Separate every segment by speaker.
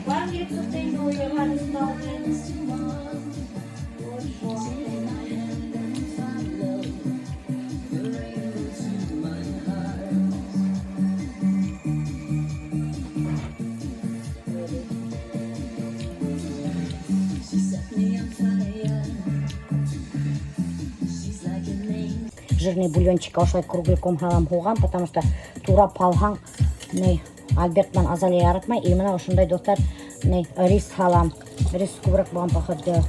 Speaker 1: Вам рецептуру я вам ставлю.
Speaker 2: Жирный бульончик ошолай кругликом халам кылган, потому что тура палхан не Альбертман азалия яратмай. Именно ушундай достар не рис халам. Рис кубрак болгон походу.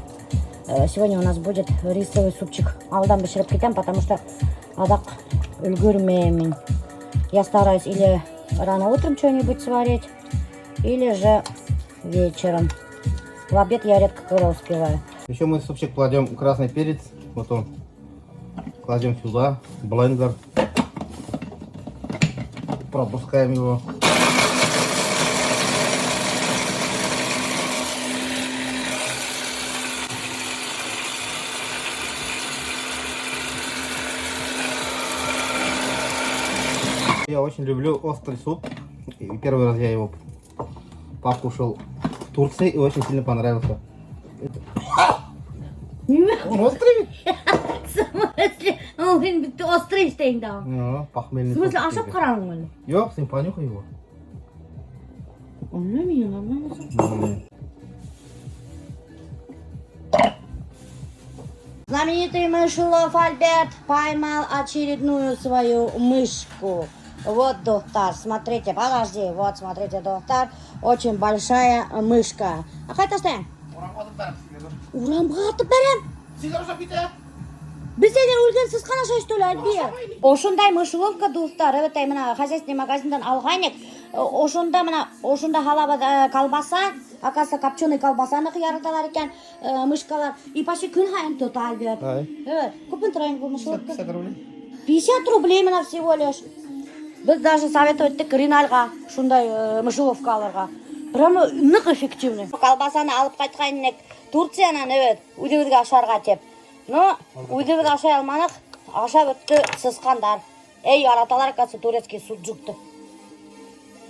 Speaker 2: Сегодня у нас будет рисовый супчик. Алдан беширип кетем, потому что адак үлгүрмеймин. Я стараюсь или рано утром что-нибудь сварить, или же вечером. В обед я редко когда успеваю.
Speaker 3: Еще мы в супчик кладем красный перец. Вот он. Кладем сюда, блендер. Пропускаем его. Я очень люблю острый суп. И первый раз я его покушал в Турции и очень сильно понравился. Он острый?
Speaker 2: В смысле? Он острый isteying да.
Speaker 3: Похмельный.
Speaker 2: В смысле, ашап караның эле?
Speaker 3: Yok, sen понюхай его.
Speaker 2: Он не меня нормально. Знаменитый мышелов Альберт поймал очередную свою мышку. Вот, доктор, смотрите, подожди, вот, смотрите, доктор, очень большая мышка. А қайда стоян? Урамға атып берем. Бізден өлген сіз қана шашты өлі, Альберт. Ошондай мышеловка, достар, evet, мына хозяйственный магазиндан алғайнек. Ошонда халаба колбаса, оказывается, копченый колбасаны қияраталар екен, мышкалар. И почти күн хайын тұты, Альберт. Evet, көпін тұрайын бұл мышеловка?
Speaker 3: 50 рублей.
Speaker 2: 50 рублей мына всего лишь. Біз даже совет өттік Ринальға, шундай мышеловка алырға. Прямо нық эффективный. Колбасаны алып қайтқайнек Турциянан, evet, үйдебізге ашарға теп. Но үйдебіз ашай алманық, ашап өтті сысқандар. Эй, араталар касы турецкий суджукты.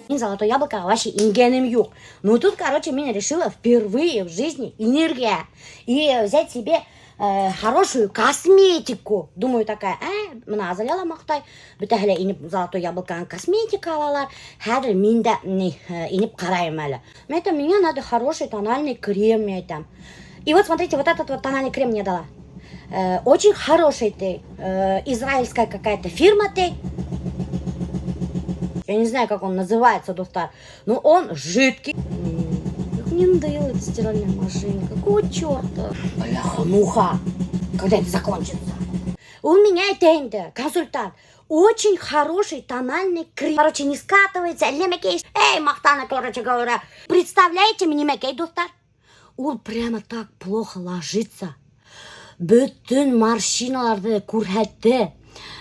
Speaker 2: Золотое яблоко вообще ингенем юг. Ну тут, короче, меня решила впервые в жизни энергия. И взять себе хорошую косметику. Думаю, такая, мына азалела мақтай. Бітәхілі инеп золотое яблоко косметика алалар. Хәдір мен де инеп қарайым әлі. Это мне надо хороший тональный крем, я там. И вот смотрите, вот этот вот тональный крем мне дала. Очень хороший ты. Израильская какая-то фирма ты. Я не знаю, как он называется, доктор. Но он жидкий. Мне надоела эта стиральная машина. Какого черта? Бляха-муха. Когда это закончится? У меня это консультант. Очень хороший тональный крем. Короче, не скатывается. Лемекей. Эй, махтана, короче говоря. Представляете мне, мекей, доктор? Он прямо так плохо ложится. Bütün морщиналарды күрһәтте.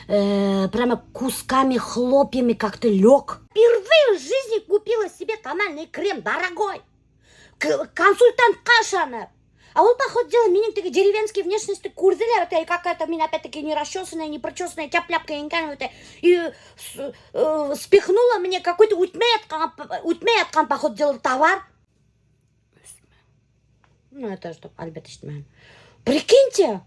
Speaker 2: Прямо кусками, хлопьями как-то лег. Впервые в жизни купила себе тональный крем, дорогой. Консультант Кашанов. А он, походу, делал меня такие деревенские внешности курзеля. Вот и какая-то меня опять-таки не расчесанная, не причесанная, тяп-ляпка, и спихнула мне какой-то утмеяткан, походу, делал товар. Ну, это что, Альберт Иштман. Прикиньте.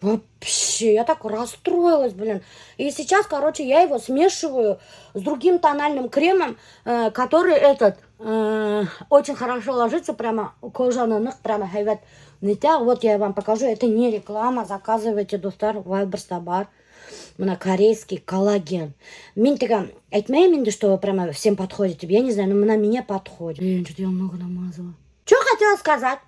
Speaker 2: Вообще, я так расстроилась, блин. И сейчас, короче, я его смешиваю с другим тональным кремом, который очень хорошо ложится, прямо кожа на них, прямо хайвет. Вот я вам покажу, это не реклама, заказывайте, достар, Вайлберстабар. На корейский коллаген. Мен тага айтмаймын, что прямо всем подходит. Я не знаю, но на меня подходит. Блин, что-то я много намазала. Что хотела сказать?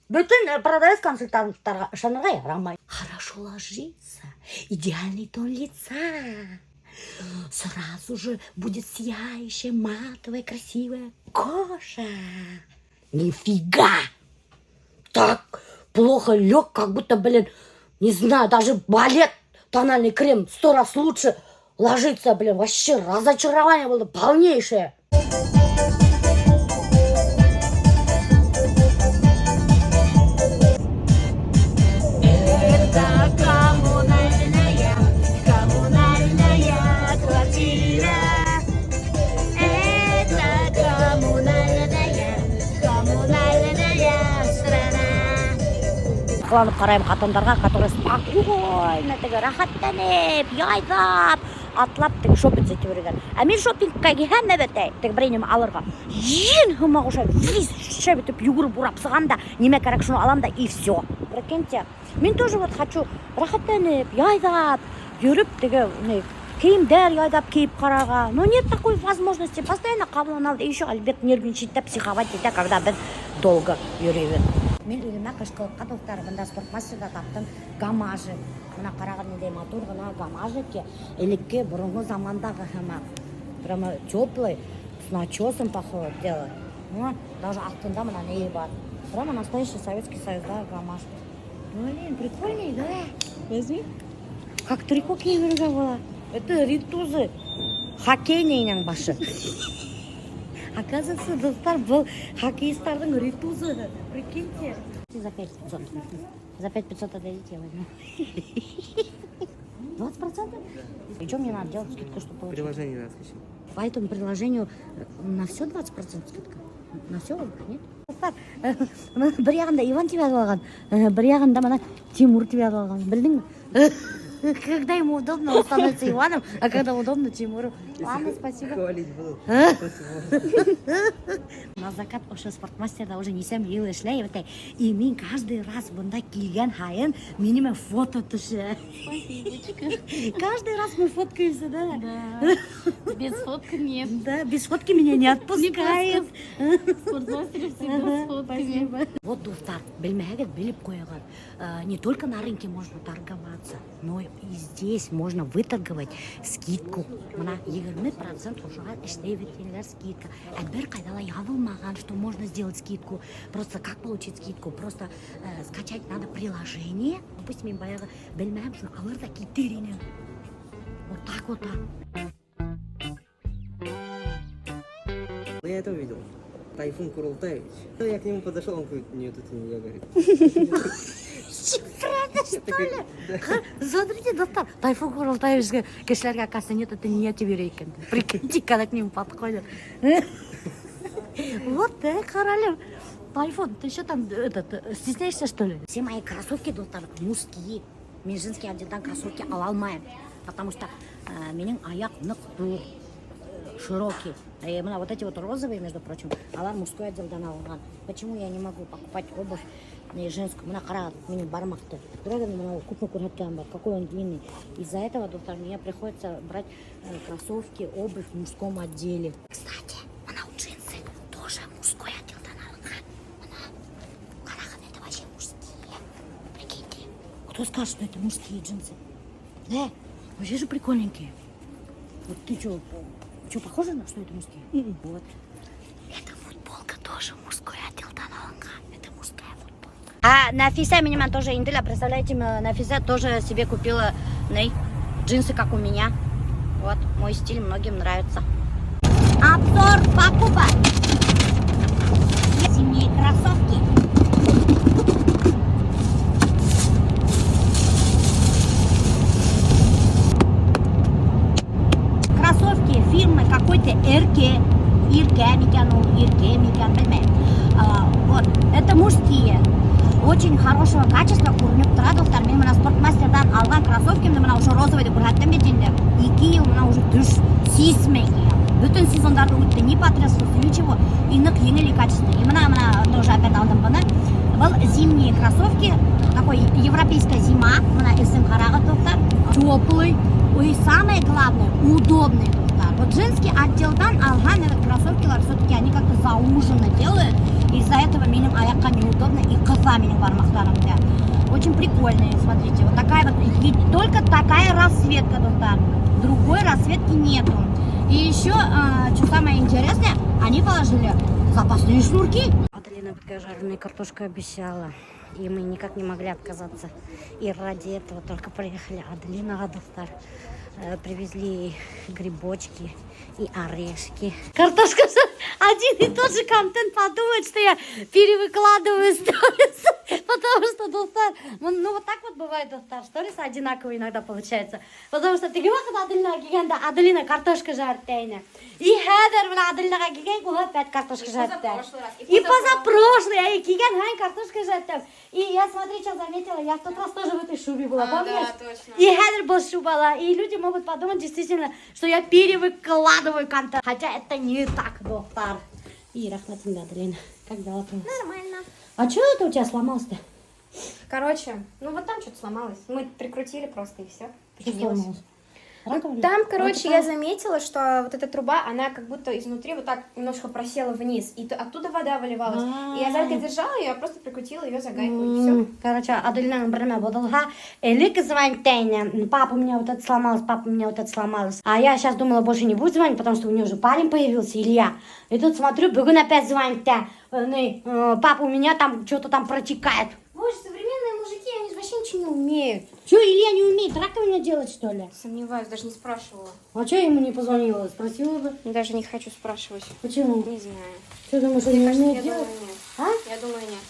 Speaker 2: Bütün продавец-консультанттарға шаныға ярамай. Хорошо ложится, идеальный тон лица. Сразу же будет сияющая, матовая, красивая кожа. Нифига! Так плохо лег, как будто, блин, не знаю, даже балет, тональный крем 100 раз лучше ложится, блин. Вообще разочарование было полнейшее. соққыланып қараймын қатындарға, которые спокойно тігі рахаттанып, яйдап, атлап тігі шопинг зәте берген. Мен шопингқа келгенде бәтәй, тігі біренем алырға. Ең хымақ ұша, виз шәбетіп, югырып ұрап сығанда, неме керек шыны алам да, и все. Прикиньте, мен тоже вот хочу рахаттанып, яйдап, жүріп тігі, киімдер яйдап киіп қараға. Но нет такой возможности. Постоянно қабыланады. И еще альбет нервничать, психовать, когда біз долго жүрейбіз. Мен үйіме қышқылыққа тоқтар, бұнда спортмастерда таптым гамажы. Мына қараған недей мотор ғына гамажы ке. Елекке бұрынғы замандағы хымақ. Прямо теплый, с начесом похоже дело. Ну, даже астында мына не бар. Прямо настоящий Советский Союзда гамаж. Блин, прикольный, да? Возьми. Как трико киверге была. Это ритузы. Хоккейнейнің башы. Оказывается, достар был хоккеистардың ритузы. Прикиньте. За 5500. За 5500 отдадите, я возьму. 20%? И что мне надо делать скидку, чтобы получить?
Speaker 3: Приложение надо скачать.
Speaker 2: По этому приложению на все 20% скидка? На все нет? Бір яғында Иван тебя алған, бір яғында мана Тимур тебя алған. Білдің ме? Когда ему удобно, он становится Иваном, а когда удобно Тимуру. Ладно, спасибо.
Speaker 3: Хвалить буду.
Speaker 2: На закат уже спортмастерда уже несем елы шлей. И мен каждый раз бунда килген хайын миниме фото туше.
Speaker 1: Спасибочка.
Speaker 2: Каждый раз мы фоткаемся, да?
Speaker 1: Да. Без фотки нет.
Speaker 2: Да, без фотки меня не отпускает.
Speaker 1: Спортмастер всегда с фотками.
Speaker 2: Спасибо. Вот достар, білмәгет біліп қойған. Не только на рынке можно торговаться, но и здесь можно выторговать скидку. Мына 20% уже іштейбеттелер скидка. Бір қайдала ябылмаған, что можно сделать скидку. Просто как получить скидку? Просто скачать надо приложение. Допустим, мен баяғы білмәм, что алырда китеріне. Вот так вот.
Speaker 3: Я это увидел. Тайфун Курултаевич. Я к нему подошел, он говорит, нет, это не я, говорит.
Speaker 2: Правда, что ли? Смотрите, достар. Тайфун Курултаевичке кешелерге оказывается, нет, это не я тебе рейкен. Прикиньте, когда к нему подходят. Вот, королев. Тайфун, ты что там, стесняешься, что ли? Все мои кроссовки, достар, мужские. Мен женский отделдан кроссовки ала алмайм. Потому что менің аяқ нық dur, широкий. И вот эти вот розовые, между прочим, алар мужской отделдан алған. Почему я не могу покупать обувь женскую? Мына қарағат, менің бармақты. Дұраган мына купно көрнеткен бар, какой он длинный. Из-за этого, достар, мне приходится брать кроссовки, обувь в мужском отделе. Кстати, мына джинсы тоже мужской отделдан алған. Мына қарағат, это вообще мужские. Прикиньте. Кто скажет, что это мужские джинсы? Да, вообще же прикольненькие. Вот ты что, похоже на что это мужские? Вот. Это футболка тоже мужской отделдан алған. Это мужская футболка. А Нафиса меня тоже инделя, представляете, Нафиса тоже себе купила джинсы, как у меня. Вот, мой стиль многим нравится. Обзор покупок. Зимние кроссовки. Кроссовки фирмы какой-то Ирке микян, білмеймін. Вот, это мужские. Очень хорошего качества, көрініп тұрады. Мен мына спортмастердан алған кроссовкемді мына уже розовый көрәттім бетінде. 2 ел мына уже түш сисмей. Бүтін сезондарды өтті, не потрясывался, ничего. И нық еңел и качественный. И мына тоже опять алдым бұны. Бұл зимние кроссовки, такой европейская зима. Мына SM қарағы тоқтар. Теплый. И самое главное, удобный. Вот женский отделдан алған кроссовкилар, все-таки они как-то зауженно делают. Из-за этого менің аяққа неудобно и қыза менің бармақтарымда. Очень прикольные, смотрите. Вот такая вот, только такая расцветка, достар. Другой расцветки нету. И еще, что самое интересное, они положили запасные шнурки. Аделина такая жареная картошка обещала. И мы никак не могли отказаться. И ради этого только приехали. Аделина Адустар. Привезли грибочки и орешки. Картошка, один и тот же контент, подумает, что я перевыкладываю сторис. Потому что, достар, ну вот так вот бывает, достар, сторис одинаково иногда получается. Потому что ты говоришь, Аделина гиганда, Аделина картошка жарит, тайна. И Хедер, Аделина гиганда, вот опять картошка жарит. И позапрошлый, и гигант, Хань картошка жарит. И я, смотри, что заметила, я в тот раз тоже в этой шубе была, помнишь?
Speaker 4: Да, точно.
Speaker 2: И Хедер был шубала, и люди могут подумать действительно, что я перевыкладываю контент. Хотя это не так, доктор. И рахматин, Аделина, как дела твоя?
Speaker 4: Нормально.
Speaker 2: А что это у тебя сломалось-то?
Speaker 4: Короче, ну вот там что-то сломалось. Мы прикрутили просто и все.
Speaker 2: Что сломалось? Раковина?
Speaker 4: Там, короче,
Speaker 2: Вот
Speaker 4: я заметила, что вот эта труба, она как будто изнутри вот так немножко просела вниз, и оттуда вода выливалась. И я за это держала ее, просто прикрутила ее за гайку, и все.
Speaker 2: Короче, Аделина время бодалга. Элик звонит Тайне. Папа у меня вот это сломалось, папа у меня вот это сломалось. А я сейчас думала, больше не будет звонить, потому что у нее уже парень появился, Илья. И тут смотрю, Бегун опять звонит. Папа у меня там что-то там протекает.
Speaker 4: Боже, современные мужики, они вообще ничего не умеют.
Speaker 2: Что, Илья не умеет раковину делать, что ли?
Speaker 4: Сомневаюсь, даже не спрашивала.
Speaker 2: А что я ему не позвонила? Спросила бы.
Speaker 4: Даже не хочу спрашивать.
Speaker 2: Почему?
Speaker 4: Не знаю.
Speaker 2: Что думаешь, он не
Speaker 4: Мне кажется,
Speaker 2: умеет
Speaker 4: я
Speaker 2: делать?
Speaker 4: думаю, нет.
Speaker 2: А?
Speaker 4: Я думаю, нет.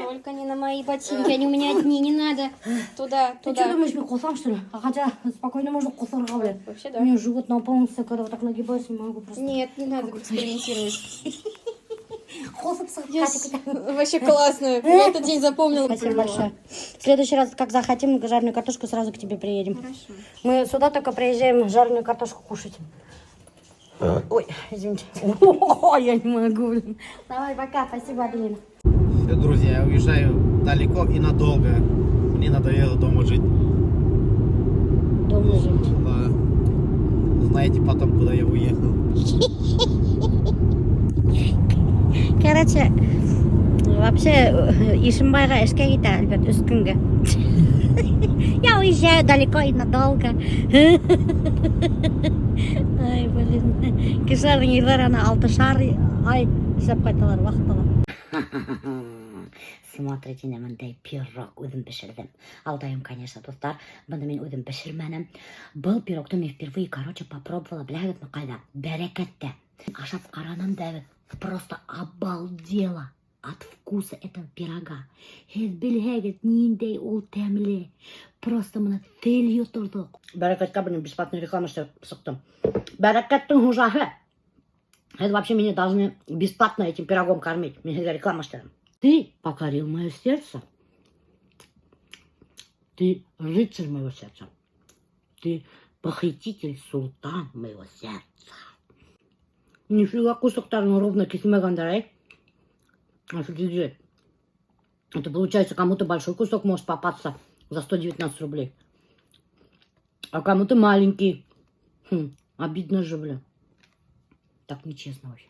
Speaker 4: Только не на мои ботинки, они у меня одни, не надо. Туда,
Speaker 2: Ты
Speaker 4: туда.
Speaker 2: что думаешь, мне кусам, что ли? А хотя спокойно можно кусар блядь.
Speaker 4: Вообще,
Speaker 2: У
Speaker 4: да.
Speaker 2: меня живот наполнился, когда вот так нагибаюсь, не могу просто.
Speaker 4: Нет, не надо экспериментировать. Вообще классно. Я этот день запомнила.
Speaker 2: Спасибо большое. В следующий раз, как захотим жареную картошку, сразу к тебе приедем.
Speaker 4: Хорошо.
Speaker 2: Мы сюда только приезжаем жареную картошку кушать. Ой, извините. Ой, я не могу, блин. Давай, пока. Спасибо, Аделина.
Speaker 3: Все, друзья, я уезжаю далеко и надолго. Мне надоело дома жить.
Speaker 2: Дома жить.
Speaker 3: Да. Знаете потом, куда я уехал.
Speaker 2: Короче, вообще, Ишимбайга эшке кетті, Альберт, үстіңгі. Я уезжаю далеко и надолго. Ай, блин. Кешардың елдер ана 6 шар ай жасап қайталар вақытылар. Смотрите на мындай пирог өзім пішірдім. Алдайым, конечно, достар. Бұны мен өзім пішірмәнім. Бұл пирогты мен впервые, короче, попробовала. Біләгітні қайда? Бәрекетті. Ашап қаранам дәві. Просто обалдела от вкуса этого пирога. Хез білгәгіт ниндей ол тәмле. Просто мұны телью тұрдық. Бәрекетке бұны бесплатный реклама істеп сықтым. Бәрекеттің хужахы. Это вообще меня должны бесплатно этим пирогом кормить. Мне реклама штырым. Ты покорил мое сердце. Ты рыцарь моего сердца. Ты похититель султан моего сердца. Нифига кусоктарың ровно кесмегандар, ай. Офигеть. Это получается, кому-то большой кусок может попасться за 119 рублей. А кому-то маленький. Обидно же, бля. Так нечестно вообще.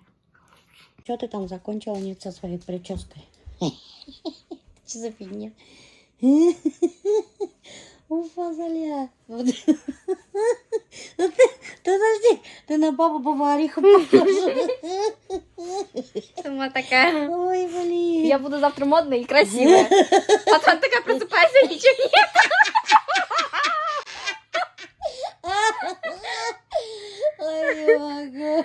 Speaker 2: Что ты там закончила нет со своей прической? Что за фигня? Уфа, заля. Подожди, ты на бабу повариха похожа.
Speaker 4: Сама такая.
Speaker 2: Ой, блин.
Speaker 4: Я буду завтра модная и красивая. Потом такая просыпается, и ничего нет.
Speaker 2: Ой, не могу.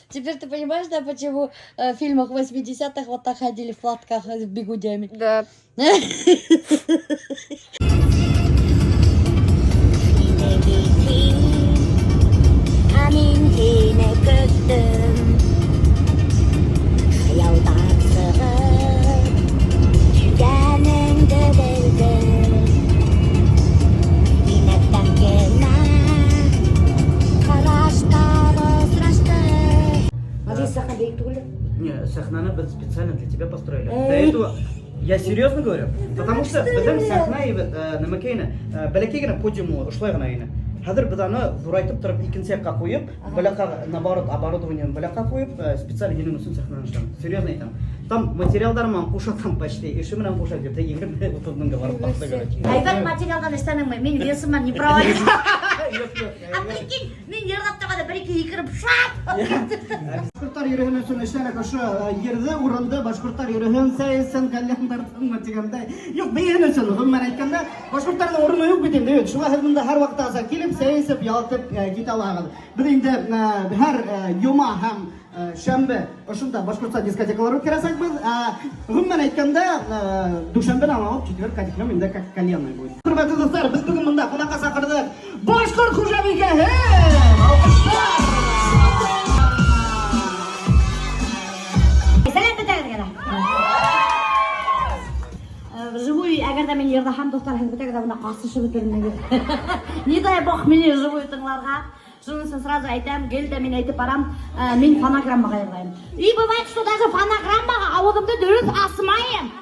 Speaker 2: Теперь ты понимаешь, да, почему в фильмах 80-х вот так ходили в платках с бигудями?
Speaker 4: Да.
Speaker 5: Не, сахнаны специально для тебя построили. До этого я серьезно говорю, потому что бедем сахна и намекейна, балакейна подиуму шлайгнайна. Хадыр бедана зурайтып тұрып икенсе қойып, балака наоборот оборудование балака қойып, специально енің үсін сахнаны. Серьезно айтам. Там материалдар ман куша там почти, и шимынан куша где-то игры утубныңға барып бақса короче.
Speaker 2: Айбат материалдан іштенің мен весіммен не проводить. А прикинь, мен yırgap da bir iki yıkırıp şap.
Speaker 5: Башкорттар йөргән өчен эшләр ошо ерде урынды башкорттар йөргән сәясән календардан матиганда. Юк, бәян өчен гомумән әйткәндә, башкортларның урыны юк бит инде. Юк, шуңа һез монда һәр вакытта аза килеп, сәясәп, ялтып китә аласыз. Без инде һәр юма һәм шәмбе ошында башкортстан дискотекалары үткәрәсәкбез. Гомумән әйткәндә, дүшәмбе алып четверг катикном инде как коленный будет. Хөрмәтле дуслар, без бүген монда кунакка сакырдык. Башкорт хуҗабикәһе! Алкышлар!
Speaker 2: Живой, әгәр дә мин ярдәм достарым битәгә дә буна касышы бетермәгез. Не дай бог мине живой тыңларга. Шунысын сразу әйтәм, гел дә мин әйтеп барам, мин фонограммага ярдәм. И бывает, что даже фонограммага авызымда дөрес асмаем.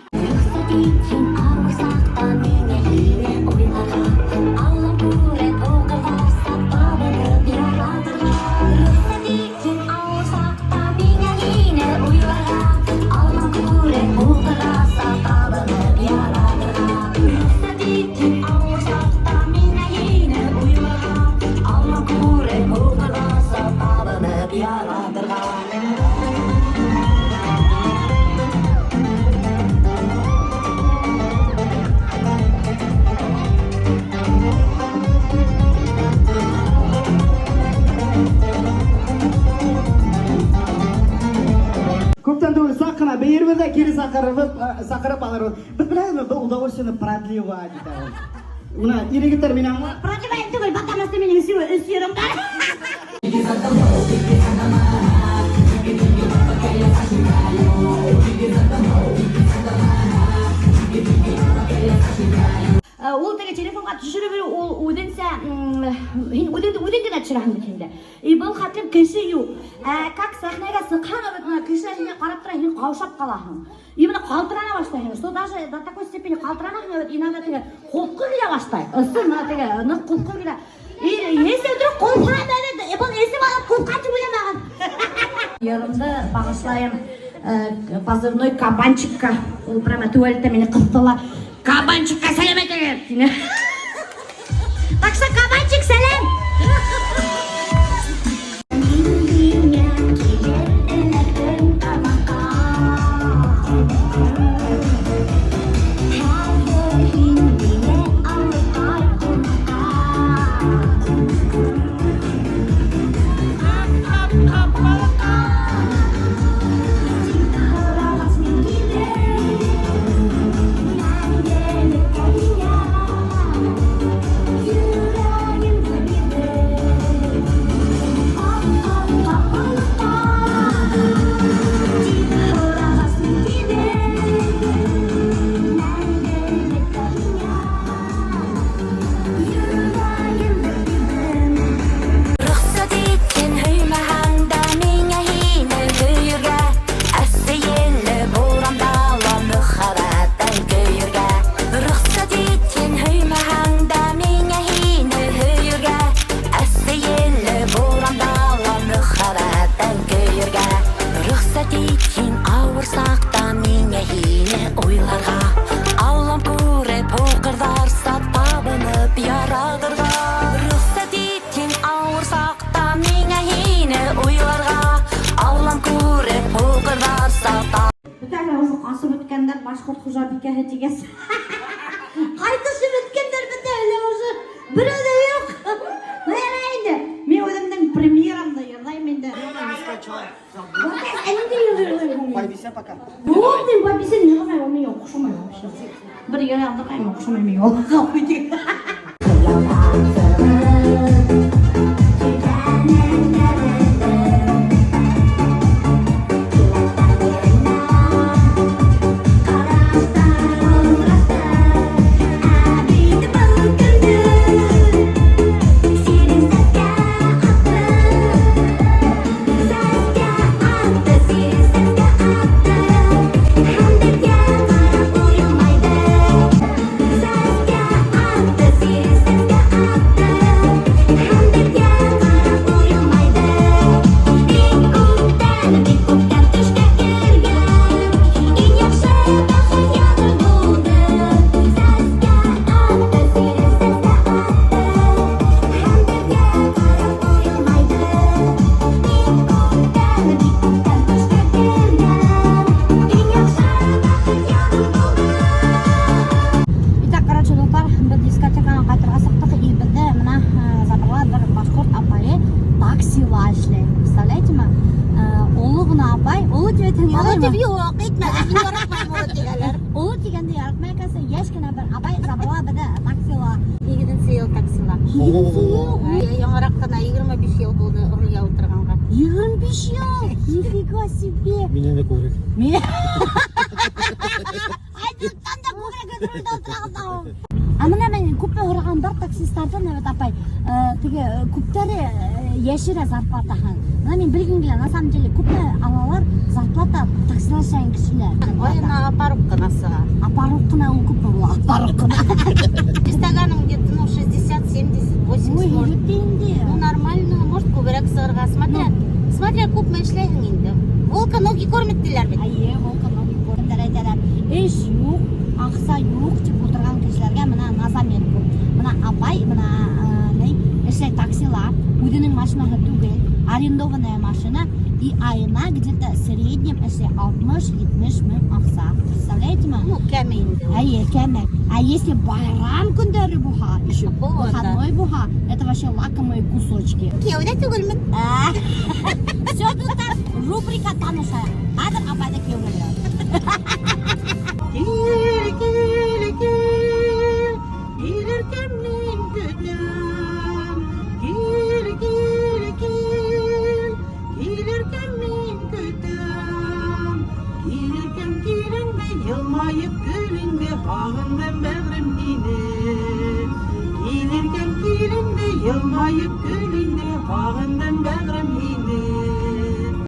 Speaker 5: Күптән түгел сакына бәербез дә кире сакырып алырбыз. Без беләбезме, бу удовольствиене продлевать итәбез. Менә ирегетләр мине
Speaker 2: Продлевать түгел, батамасты минем өсүрем бар. Ул теге телефонга төшереп ул үденсә, һин үден генә төшерәһең бит инде. И был хәтлем кеше юк. Как сахнага сыккан бит, кеше һине карап тора, һин каушап калаһың. И менә калтырана башлаһың. Что даже до такой степени калтыранаһың, иногда теге кулкы килә башлай. Ысын менә теге нык кулкы килә. И если вдруг кулкы да, был если алып кулкы түгелмәгән. Ярымды багышлайым позывной кабанчикка. Ул прямо туалетта мине кыстыла. Кабанчикка сәлам әйтегез. Так что кабанчик сәлам. Башкорт хуҗабикәһе дигәс. Кайтышып үткәндер бит әле уже. Берәү дә юк. Менә инде. Мин үземнең премьерамда ярдәм инде.
Speaker 5: Байбисә пока.
Speaker 2: Вот ты байбисә не гына у меня охшамый вообще. Бер яра андырган охшамый миңа. Капыйды. Молотов yok, etmedi. Yaratmayın molotivler.
Speaker 6: Ulu degende yaratmay kelsa yoshgina bir abay zabala bida taksila. 2 yil taksila. 2 yil?
Speaker 2: Яңараккына 25 ел булды рульга утырганга.
Speaker 6: 25 yıl. Nifika себе.
Speaker 3: Меня не курит.
Speaker 6: Айдыктан да көбірек өтірімді отырағыздауым. Амына мен көппе ұраған бар таксистерден evet апай теге көптері яшіре зарплатахан. Мына мен білгім келе, на самом деле көппе алалар зарплата таксилашайын кішілер.
Speaker 2: Ойына апарып кына сыға.
Speaker 6: Апарып қына ол көппе бұл апарып қына.
Speaker 2: Стаганым где-то 60, 70, 80
Speaker 6: Ой,
Speaker 2: может.
Speaker 6: еппейінде.
Speaker 2: Ну нормально, может көбірек сығырға. Смотря көп мәшілейін енді. Волка ноги кормит дилер бит.
Speaker 6: Айе, волка ноги көрдер айтарар. Еш юқ, ақса юқ деп отырған кешілерге мына назамет бұл. Мына апай, мына эшей таксила, өзінің машинаға түгел, арендованная машина, и айына где-то в среднем 60-70 мың ақса. Представляете ма?
Speaker 2: Ну, кәмейінде.
Speaker 6: Айе, кәмек. А если байрам күндері бұға, еще выходной бұға, это вообще лакомые кусочки.
Speaker 2: Кеуде түгілмін.
Speaker 6: Все, достар, рубрика танышайық. Қазір апайды кеуге.
Speaker 7: Yılmayıp gülünde bağından bağrım yine. Gelirken gelinde yılmayıp gülünde bağından bağrım yine.